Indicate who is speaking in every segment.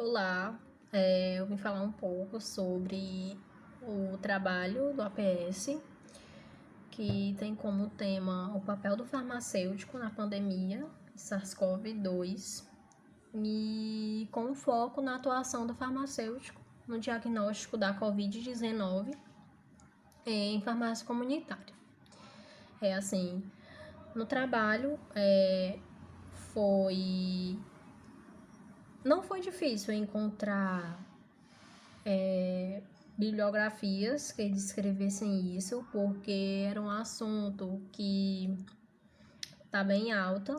Speaker 1: Olá, eu vim falar um pouco sobre o trabalho do APS, que tem como tema o papel do farmacêutico na pandemia SARS-CoV-2 e com foco na atuação do farmacêutico no diagnóstico da Covid-19 em farmácia comunitária. No trabalho não foi difícil encontrar bibliografias que descrevessem isso, porque era um assunto que está bem alta.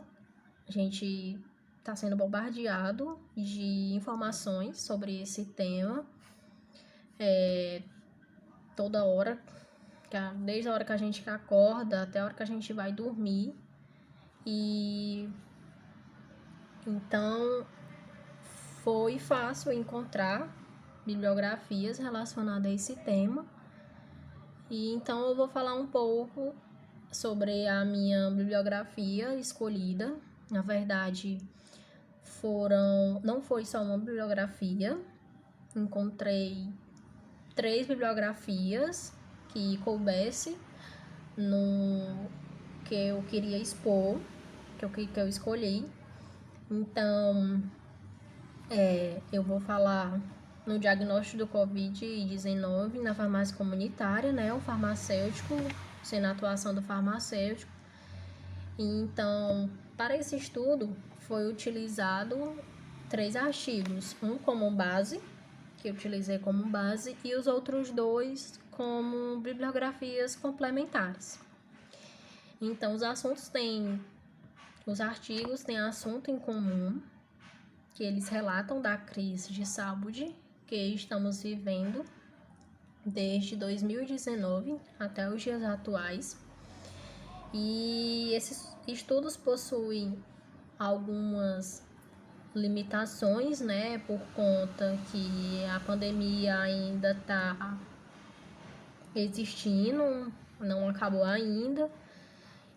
Speaker 1: A gente está sendo bombardeado de informações sobre esse tema toda hora, desde a hora que a gente acorda até a hora que a gente vai dormir. E então foi fácil encontrar bibliografias relacionadas a esse tema. E então eu vou falar um pouco sobre a minha bibliografia escolhida. Na verdade, não foi só uma bibliografia. Encontrei 3 bibliografias que coubesse no que eu queria expor, que eu escolhi. Então, eu vou falar no diagnóstico do Covid-19 na farmácia comunitária, né? O farmacêutico, sendo a atuação do farmacêutico. Então, para esse estudo, foi utilizado 3 artigos, um como base, que eu utilizei como base, e os outros 2 como bibliografias complementares. Então, os artigos têm assunto em comum, que eles relatam da crise de saúde que estamos vivendo desde 2019 até os dias atuais. E esses estudos possuem algumas limitações, né, por conta que a pandemia ainda está existindo, não acabou ainda,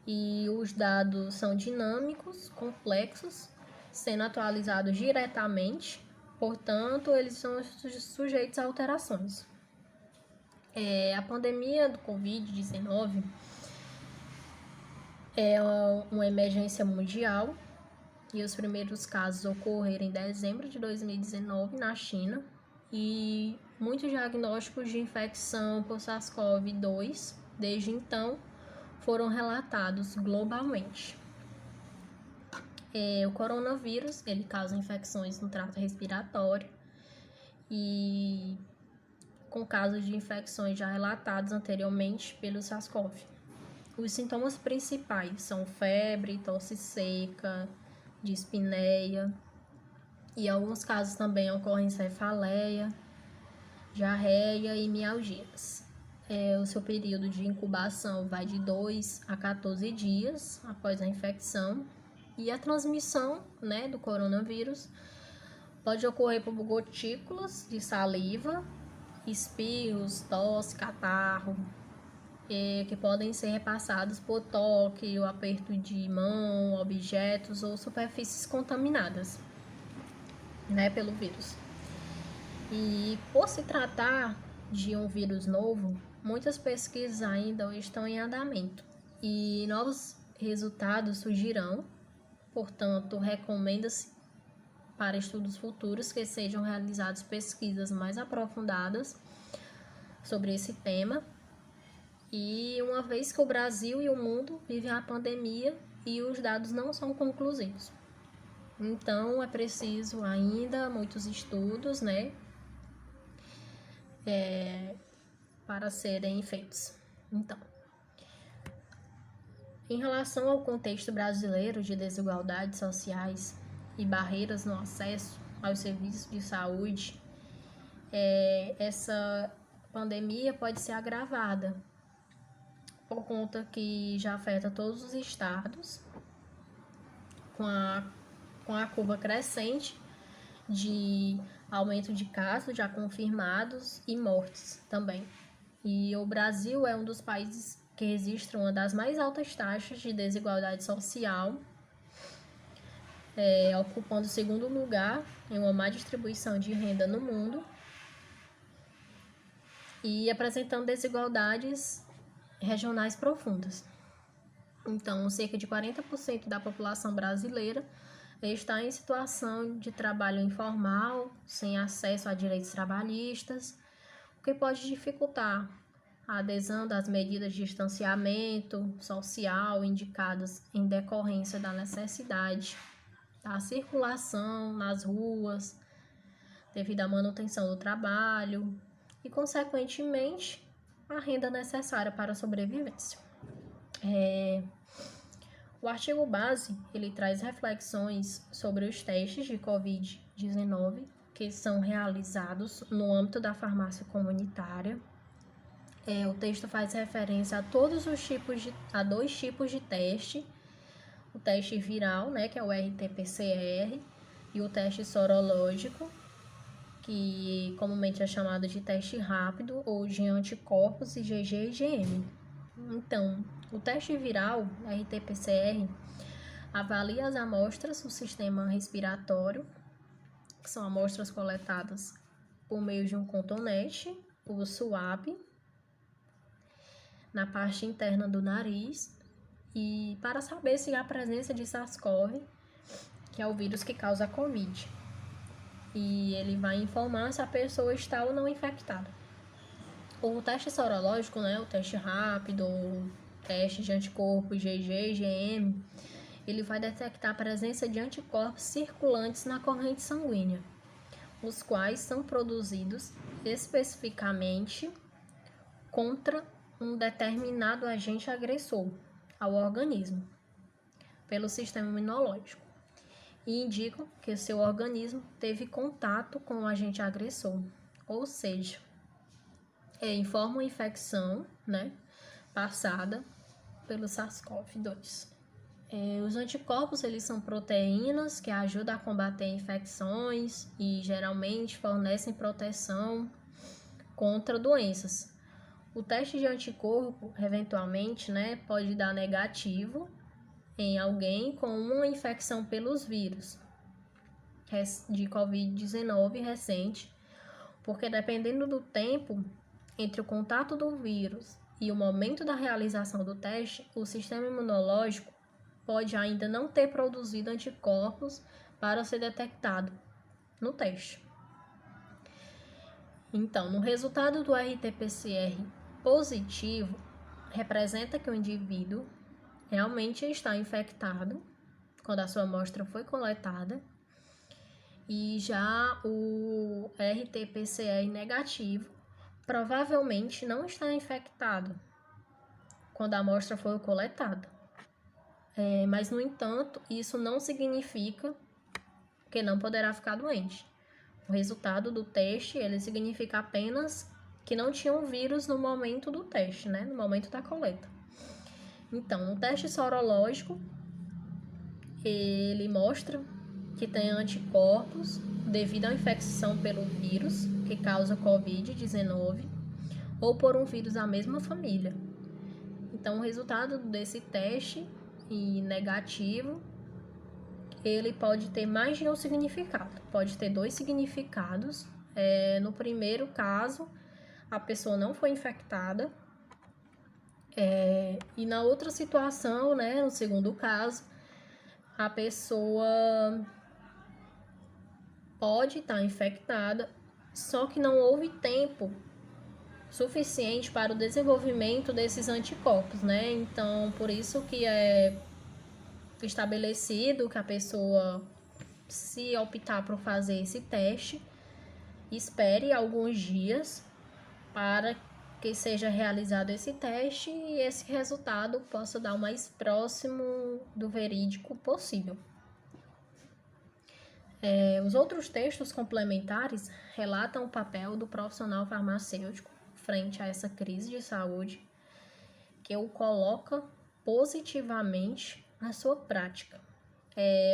Speaker 1: e os dados são dinâmicos, complexos, sendo atualizados diretamente, portanto, eles são sujeitos a alterações. A pandemia do Covid-19 é uma emergência mundial e os primeiros casos ocorreram em dezembro de 2019 na China e muitos diagnósticos de infecção por SARS-CoV-2 desde então foram relatados globalmente. O coronavírus, ele causa infecções no trato respiratório e com casos de infecções já relatados anteriormente pelo SARS-CoV. Os sintomas principais são febre, tosse seca, dispneia, e em alguns casos também ocorrem cefaleia, diarreia e mialgias. O seu período de incubação vai de 2 a 14 dias após a infecção, e a transmissão, né, do coronavírus pode ocorrer por gotículas de saliva, espirros, tosse, catarro, que podem ser repassados por toque, o aperto de mão, objetos ou superfícies contaminadas, né, pelo vírus. E por se tratar de um vírus novo, muitas pesquisas ainda estão em andamento e novos resultados surgirão. Portanto, recomenda-se para estudos futuros que sejam realizadas pesquisas mais aprofundadas sobre esse tema. E uma vez que o Brasil e o mundo vivem a pandemia e os dados não são conclusivos. Então, é preciso ainda muitos estudos, né, para serem feitos. Então, em relação ao contexto brasileiro de desigualdades sociais e barreiras no acesso aos serviços de saúde, essa pandemia pode ser agravada por conta que já afeta todos os estados, com a curva crescente de aumento de casos já confirmados e mortes também. E o Brasil é um dos países que registra uma das mais altas taxas de desigualdade social ocupando o segundo lugar em uma má distribuição de renda no mundo e apresentando desigualdades regionais profundas. Então, cerca de 40% da população brasileira está em situação de trabalho informal, sem acesso a direitos trabalhistas, o que pode dificultar a adesão das medidas de distanciamento social indicadas em decorrência da necessidade da circulação nas ruas, devido à manutenção do trabalho e, consequentemente, a renda necessária para a sobrevivência. O artigo base, ele traz reflexões sobre os testes de Covid-19 que são realizados no âmbito da farmácia comunitária. O texto faz referência a dois tipos de teste: o teste viral, né, que é o RT-PCR, e o teste sorológico, que comumente é chamado de teste rápido ou de anticorpos IgG e IgM. Então, o teste viral, RT-PCR, avalia as amostras do sistema respiratório, que são amostras coletadas por meio de um cotonete, o swab, na parte interna do nariz, e para saber se há presença de SARS-CoV, que é o vírus que causa a Covid. E ele vai informar se a pessoa está ou não infectada. O teste sorológico, né, o teste rápido, o teste de anticorpos IgG e IgM, ele vai detectar a presença de anticorpos circulantes na corrente sanguínea, os quais são produzidos especificamente contra um determinado agente agressor ao organismo, pelo sistema imunológico, e indicam que o seu organismo teve contato com o agente agressor, ou seja, informa uma infecção, né, passada pelo SARS-CoV-2. Os anticorpos, eles são proteínas que ajudam a combater infecções e geralmente fornecem proteção contra doenças. O teste de anticorpo, eventualmente, né, pode dar negativo em alguém com uma infecção pelos vírus de Covid-19 recente, porque dependendo do tempo entre o contato do vírus e o momento da realização do teste, o sistema imunológico pode ainda não ter produzido anticorpos para ser detectado no teste. Então, no resultado do RT-PCR positivo, representa que o indivíduo realmente está infectado quando a sua amostra foi coletada, e já o RT-PCR negativo provavelmente não está infectado quando a amostra foi coletada. Mas, no entanto, isso não significa que não poderá ficar doente. O resultado do teste, ele significa apenas que não tinha um vírus no momento do teste, né? No momento da coleta. Então, o teste sorológico, ele mostra que tem anticorpos devido à infecção pelo vírus que causa Covid-19 ou por um vírus da mesma família. Então, o resultado desse teste negativo, ele pode ter mais de um significado, pode ter dois significados. No primeiro caso, a pessoa não foi infectada, e na outra situação, né, no segundo caso, a pessoa pode estar infectada, só que não houve tempo suficiente para o desenvolvimento desses anticorpos, né? Então, por isso que é estabelecido que a pessoa, se optar por fazer esse teste, espere alguns dias para que seja realizado esse teste e esse resultado possa dar o mais próximo do verídico possível. Os outros textos complementares relatam o papel do profissional farmacêutico frente a essa crise de saúde, que o coloca positivamente na sua prática.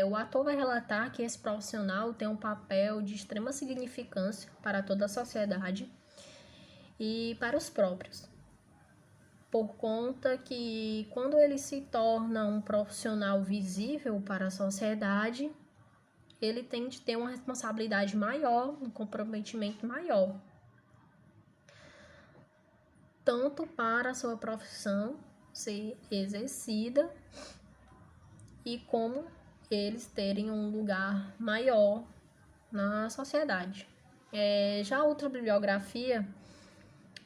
Speaker 1: O autor vai relatar que esse profissional tem um papel de extrema significância para toda a sociedade e para os próprios, por conta que quando ele se torna um profissional visível para a sociedade, ele tem de ter uma responsabilidade maior, um comprometimento maior, tanto para a sua profissão ser exercida e como eles terem um lugar maior na sociedade. Já a outra bibliografia,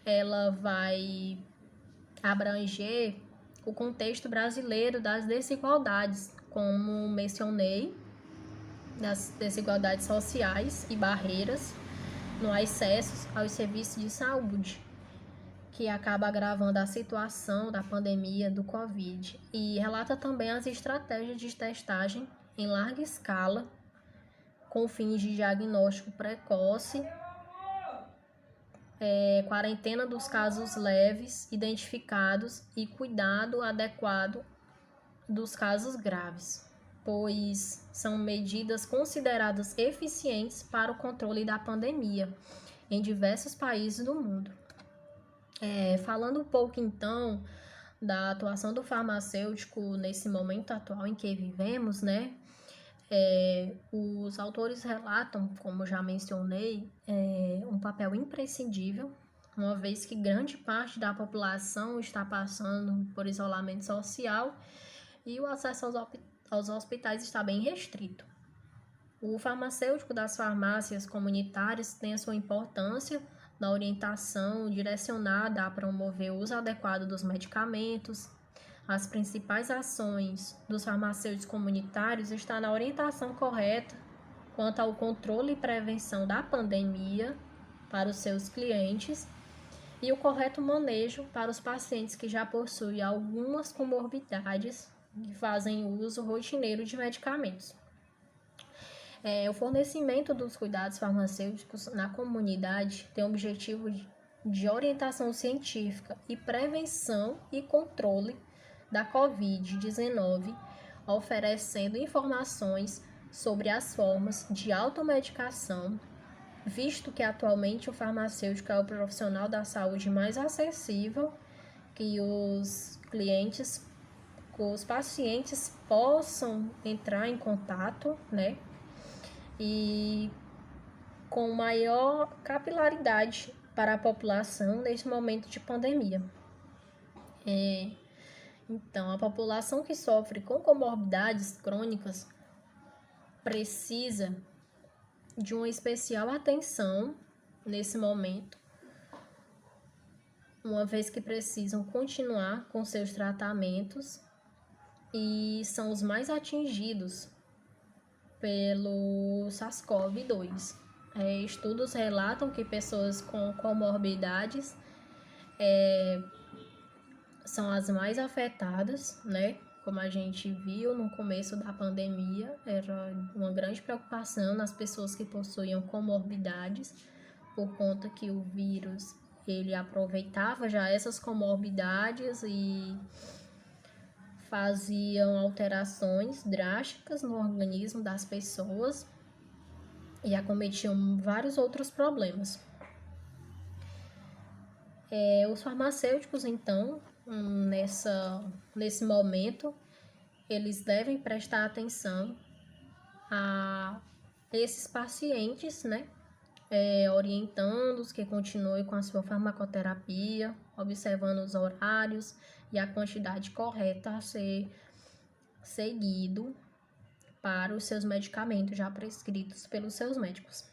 Speaker 1: ela vai abranger o contexto brasileiro das desigualdades, como mencionei, das desigualdades sociais e barreiras no acesso aos serviços de saúde, que acaba agravando a situação da pandemia do Covid, e relata também as estratégias de testagem em larga escala, com fins de diagnóstico precoce, quarentena dos casos leves identificados e cuidado adequado dos casos graves, pois são medidas consideradas eficientes para o controle da pandemia em diversos países do mundo. Falando um pouco então da atuação do farmacêutico nesse momento atual em que vivemos, né? Os autores relatam, como já mencionei, um papel imprescindível, uma vez que grande parte da população está passando por isolamento social e o acesso aos hospitais está bem restrito. O farmacêutico das farmácias comunitárias tem a sua importância na orientação direcionada a promover o uso adequado dos medicamentos. As principais ações dos farmacêuticos comunitários estão na orientação correta quanto ao controle e prevenção da pandemia para os seus clientes e o correto manejo para os pacientes que já possuem algumas comorbidades e fazem uso rotineiro de medicamentos. O fornecimento dos cuidados farmacêuticos na comunidade tem o objetivo de orientação científica e prevenção e controle da Covid-19, oferecendo informações sobre as formas de automedicação, visto que atualmente o farmacêutico é o profissional da saúde mais acessível que os pacientes possam entrar em contato, né? E com maior capilaridade para a população nesse momento de pandemia. Então, a população que sofre com comorbidades crônicas precisa de uma especial atenção nesse momento, uma vez que precisam continuar com seus tratamentos e são os mais atingidos pelo SARS-CoV-2. Estudos relatam que pessoas com comorbidades são as mais afetadas, né? Como a gente viu no começo da pandemia, era uma grande preocupação nas pessoas que possuíam comorbidades, por conta que o vírus, ele aproveitava já essas comorbidades e faziam alterações drásticas no organismo das pessoas e acometiam vários outros problemas. Os farmacêuticos, então, nesse momento, eles devem prestar atenção a esses pacientes, né? Orientando-os que continuem com a sua farmacoterapia, observando os horários e a quantidade correta a ser seguido para os seus medicamentos já prescritos pelos seus médicos.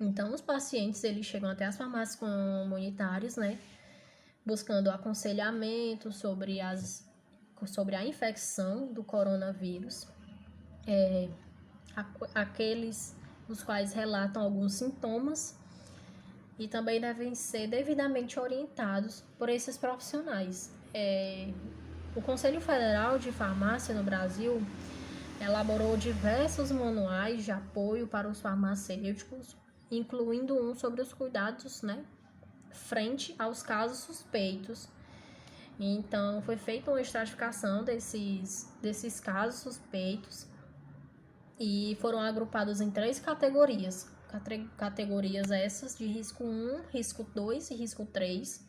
Speaker 1: Então, os pacientes, eles chegam até as farmácias comunitárias, né, buscando aconselhamento sobre a infecção do coronavírus, aqueles os quais relatam alguns sintomas, e também devem ser devidamente orientados por esses profissionais. O Conselho Federal de Farmácia no Brasil elaborou diversos manuais de apoio para os farmacêuticos, incluindo um sobre os cuidados, né, frente aos casos suspeitos. Então, foi feita uma estratificação desses casos suspeitos e foram agrupados em 3 categorias. Categorias essas de risco 1, risco 2 e risco 3.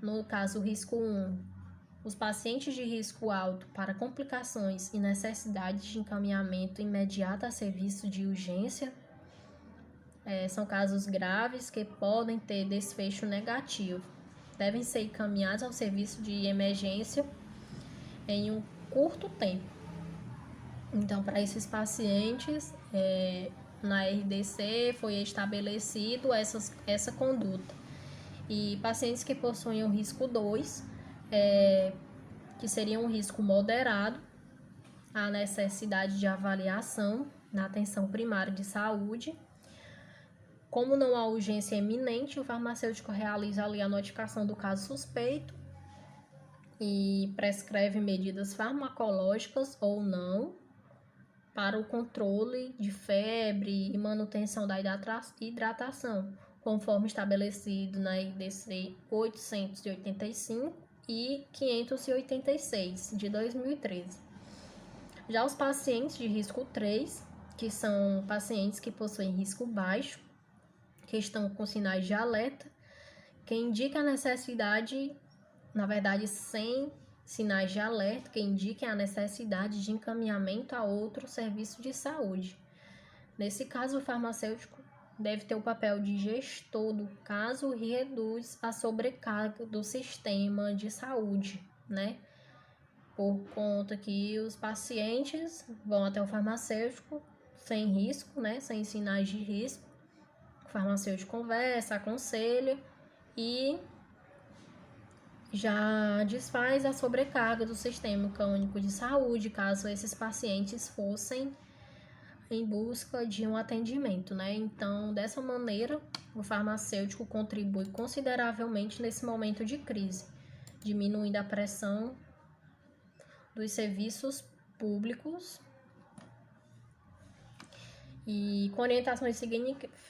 Speaker 1: No caso, o risco 1 Os pacientes de risco alto para complicações e necessidade de encaminhamento imediato a serviço de urgência são casos graves que podem ter desfecho negativo. Devem ser encaminhados ao serviço de emergência em um curto tempo. Então, para esses pacientes, na RDC foi estabelecido essa conduta. E pacientes que possuem o risco 2, que seria um risco moderado, a necessidade de avaliação na atenção primária de saúde. Como não há urgência iminente, o farmacêutico realiza ali a notificação do caso suspeito e prescreve medidas farmacológicas ou não para o controle de febre e manutenção da hidratação, conforme estabelecido na RDC 885 e 586, de 2013. Já os pacientes de risco 3, que são pacientes que possuem risco baixo, que estão com sinais de alerta, que indica a necessidade, na verdade, sem sinais de alerta, que indiquem a necessidade de encaminhamento a outro serviço de saúde. Nesse caso, o farmacêutico deve ter o papel de gestor do caso e reduz a sobrecarga do sistema de saúde, né? Por conta que os pacientes vão até o farmacêutico sem risco, né? Sem sinais de risco. O farmacêutico conversa, aconselha e já desfaz a sobrecarga do Sistema Único de Saúde, caso esses pacientes fossem em busca de um atendimento, né? Então, dessa maneira, o farmacêutico contribui consideravelmente nesse momento de crise, diminuindo a pressão dos serviços públicos e com orientações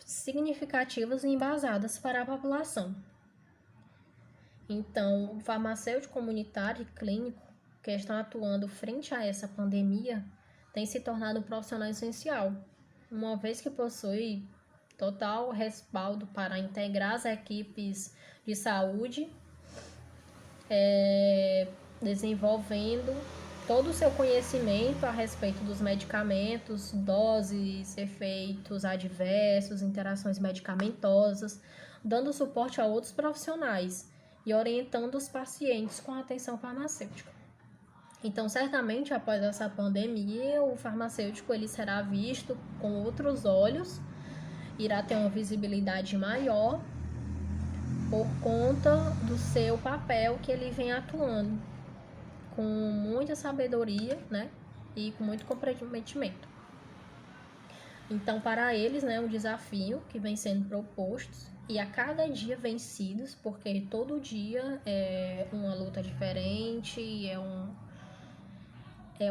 Speaker 1: significativas e embasadas para a população. Então, o farmacêutico comunitário e clínico que estão atuando frente a essa pandemia tem se tornado um profissional essencial, uma vez que possui total respaldo para integrar as equipes de saúde, desenvolvendo todo o seu conhecimento a respeito dos medicamentos, doses, efeitos adversos, interações medicamentosas, dando suporte a outros profissionais e orientando os pacientes com a atenção farmacêutica. Então, certamente, após essa pandemia, o farmacêutico ele será visto com outros olhos, irá ter uma visibilidade maior por conta do seu papel que ele vem atuando, com muita sabedoria, né, e com muito comprometimento. Então, para eles, né, um desafio que vem sendo proposto e a cada dia vencidos, porque todo dia é uma luta diferente, é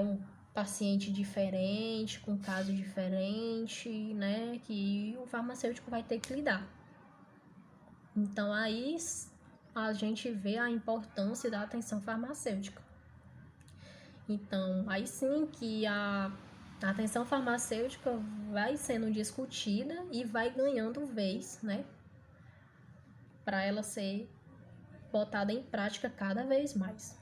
Speaker 1: um paciente diferente, com caso diferente, né, que o farmacêutico vai ter que lidar. Então, aí a gente vê a importância da atenção farmacêutica. Então, aí sim que a atenção farmacêutica vai sendo discutida e vai ganhando vez, né, para ela ser botada em prática cada vez mais.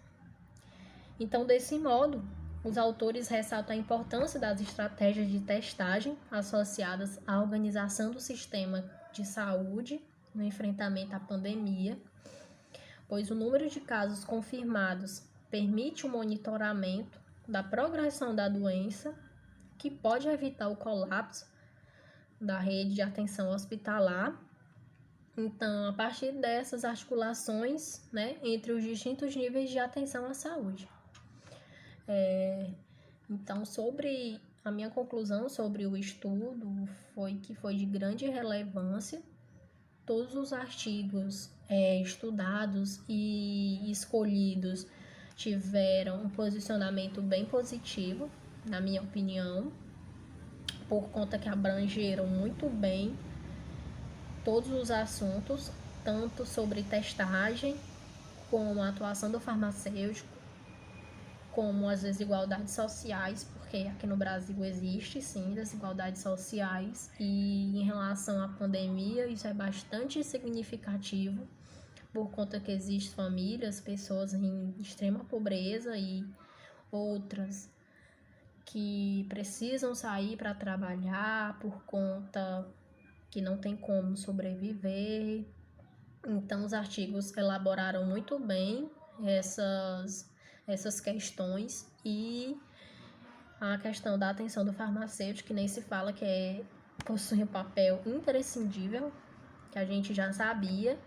Speaker 1: Então, desse modo, os autores ressaltam a importância das estratégias de testagem associadas à organização do sistema de saúde no enfrentamento à pandemia, pois o número de casos confirmados permite o monitoramento da progressão da doença, que pode evitar o colapso da rede de atenção hospitalar. Então, a partir dessas articulações, né, entre os distintos níveis de atenção à saúde. Então, sobre a minha conclusão sobre o estudo foi que foi de grande relevância. Todos os artigos estudados e escolhidos tiveram um posicionamento bem positivo, na minha opinião, por conta que abrangeram muito bem todos os assuntos, tanto sobre testagem, como a atuação do farmacêutico, como as desigualdades sociais, porque aqui no Brasil existe sim desigualdades sociais, e em relação à pandemia isso é bastante significativo, por conta que existem famílias, pessoas em extrema pobreza e outras que precisam sair para trabalhar por conta que não tem como sobreviver. Então, os artigos elaboraram muito bem essas questões, e a questão da atenção do farmacêutico, que nem se fala, que possui um papel imprescindível, que a gente já sabia,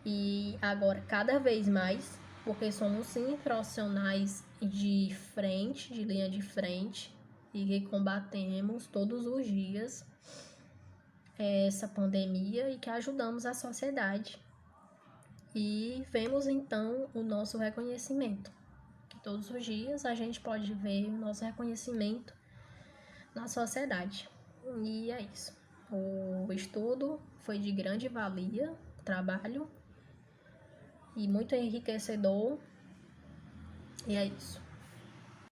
Speaker 1: e agora cada vez mais, porque somos sim profissionais de frente, de linha de frente, e que combatemos todos os dias essa pandemia e que ajudamos a sociedade. E vemos então o nosso reconhecimento, que todos os dias a gente pode ver o nosso reconhecimento na sociedade. E é isso. O estudo foi de grande valia, o trabalho, e muito enriquecedor. E é isso.